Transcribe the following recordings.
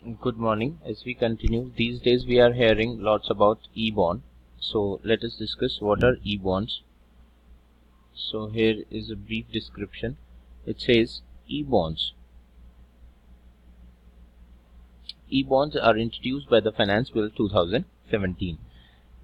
Good morning. As we continue, these days we are hearing lots about e-bond. So let us discuss what are e-bonds. So here is a brief description. It says e-bonds. E-bonds are introduced by the Finance Bill 2017.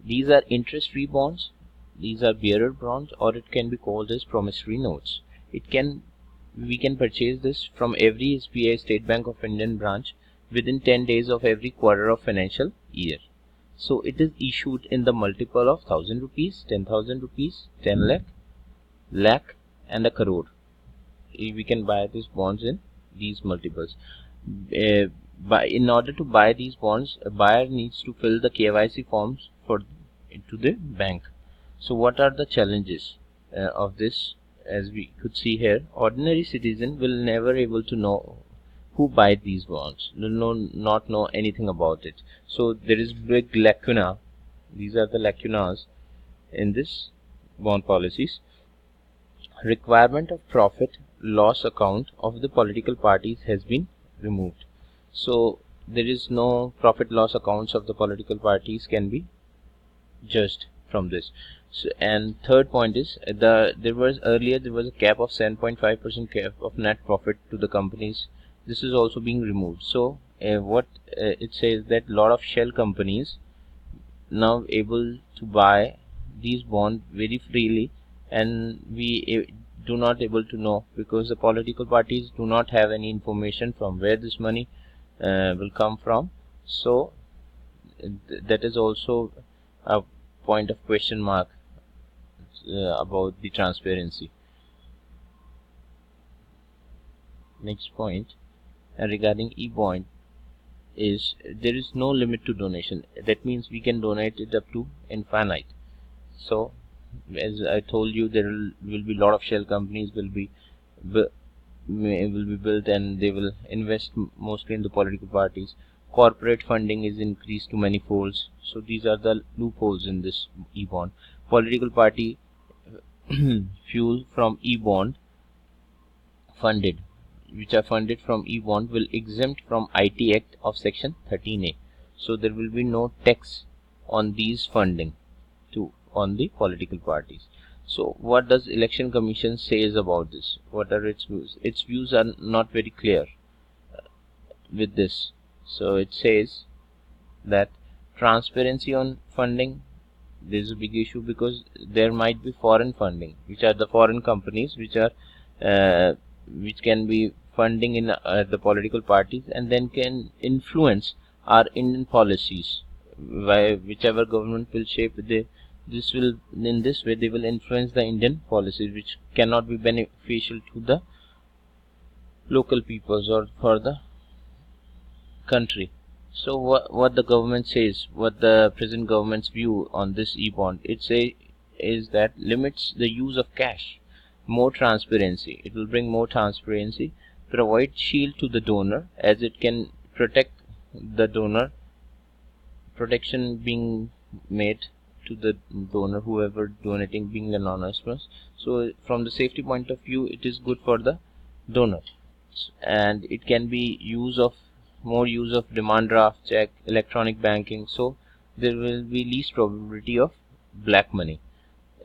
These are interest-free bonds. These are bearer bonds, or it can be called as promissory notes. We can purchase this from every SBI State Bank of Indian branch within 10 days of every quarter of financial year. So it is issued in the multiple of 1000 rupees, 10,000 rupees, 10 lakh and a crore. We can buy these bonds in these multiples. In order to buy these bonds, a buyer needs to fill the KYC forms to the bank. So what are the challenges of this? As we could see here, ordinary citizen will never able to know who buy these bonds, not know anything about it. So there is big lacuna. These are the lacunas in this bond policies. Requirement of profit loss account of the political parties has been removed. So there is no profit loss accounts of the political parties can be judged from this. So, and third point is there was a cap of 7.5% cap of net profit to the companies. This is also being removed. So what it says that lot of shell companies now able to buy these bonds very freely, and we do not able to know, because the political parties do not have any information from where this money will come from. So that is also a point of question mark about the transparency. Next point regarding e-bond is there is no limit to donation. That means we can donate it up to infinite. So as I told you, there will be a lot of shell companies will be built, and they will invest mostly in the political parties. Corporate funding is increased to many folds. So these are the loopholes in this e-bond. Political party fuel from e-bond funded, which are funded from e-bond, will exempt from IT Act of Section 13A. So there will be no tax on these funding on the political parties. So what does Election Commission says about this? What are its views? Its views are not very clear with this. So it says that transparency on funding, there is a big issue, because there might be foreign funding, which are the foreign companies which can be funding in the political parties, and then can influence our Indian policies. Whichever government will shape in this way they will influence the Indian policies, which cannot be beneficial to the local peoples or for the country. So what the government says, what the present government's view on this e-bond, is that limits the use of cash, more transparency. It will bring more transparency, provide shield to the donor, as it can protect the donor, protection being made to the donor, whoever donating being anonymous. So from the safety point of view, it is good for the donor, and it can be more use of demand draft check, electronic banking. So there will be least probability of black money.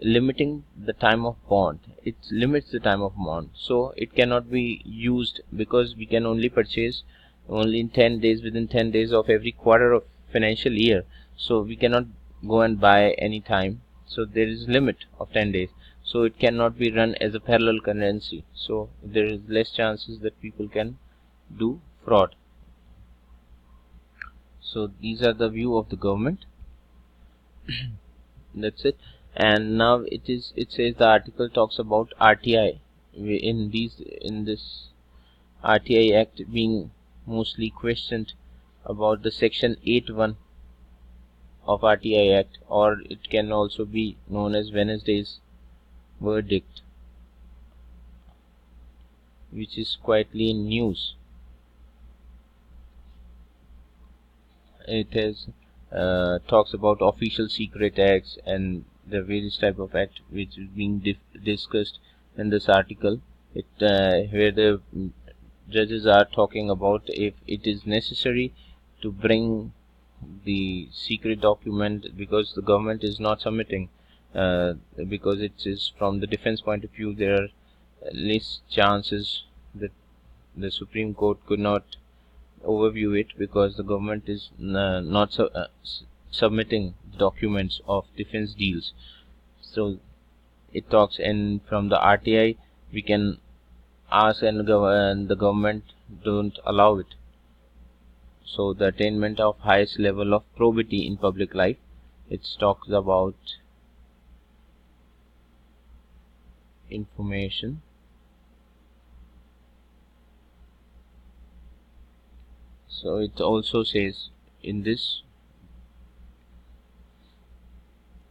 Limiting the time of bond, it limits the time of bond, so it cannot be used, because we can only purchase only in 10 days, within 10 days of every quarter of financial year. So we cannot go and buy any time. So there is limit of 10 days. So it cannot be run as a parallel currency. So there is less chances that people can do fraud. So these are the view of the government. That's it. And now it says the article talks about RTI. In this RTI Act being mostly questioned about the Section 8(1) of RTI Act, or it can also be known as Wednesday's verdict, which is quietly in news. It has talks about official secret acts and the various type of act which is being discussed in this article. Where the judges are talking about if it is necessary to bring the secret document because the government is not submitting, because it is from the defense point of view, there are less chances that the Supreme Court could not overview it because the government is not submitting documents of defense deals. So it talks, and from the RTI we can ask, and the government don't allow it. So the attainment of highest level of probity in public life, it talks about information. So it also says in this,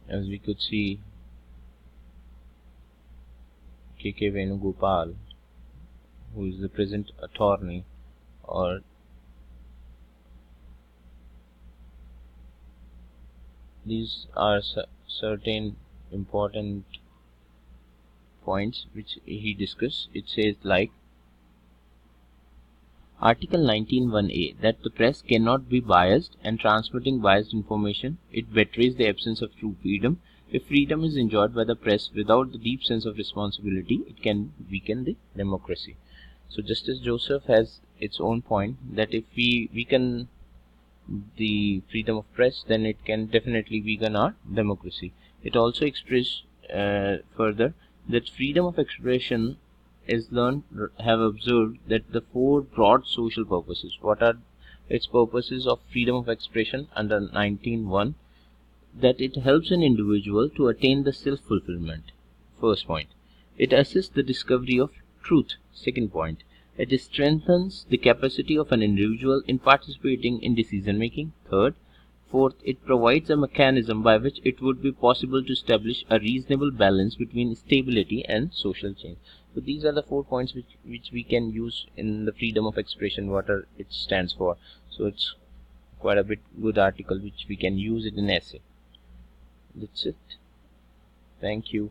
as we could see, K.K. Venugopal, who is the present attorney, or these are certain important points which he discussed. It says like Article 19(1)(a) that the press cannot be biased, and transmitting biased information, it betrays the absence of true freedom. If freedom is enjoyed by the press without the deep sense of responsibility, it can weaken the democracy. So Justice Joseph has its own point that if we weaken the freedom of press, then it can definitely weaken our democracy. It also expressed further that freedom of expression is have observed that the four broad social purposes. What are its purposes of freedom of expression under 19(1)? That it helps an individual to attain the self-fulfillment. First point. It assists the discovery of truth. Second point. It strengthens the capacity of an individual in participating in decision making. Third. Fourth, it provides a mechanism by which it would be possible to establish a reasonable balance between stability and social change. So these are the 4 points which we can use in the freedom of expression, what it stands for. So it's quite a bit good article which we can use it in essay. That's it. Thank you.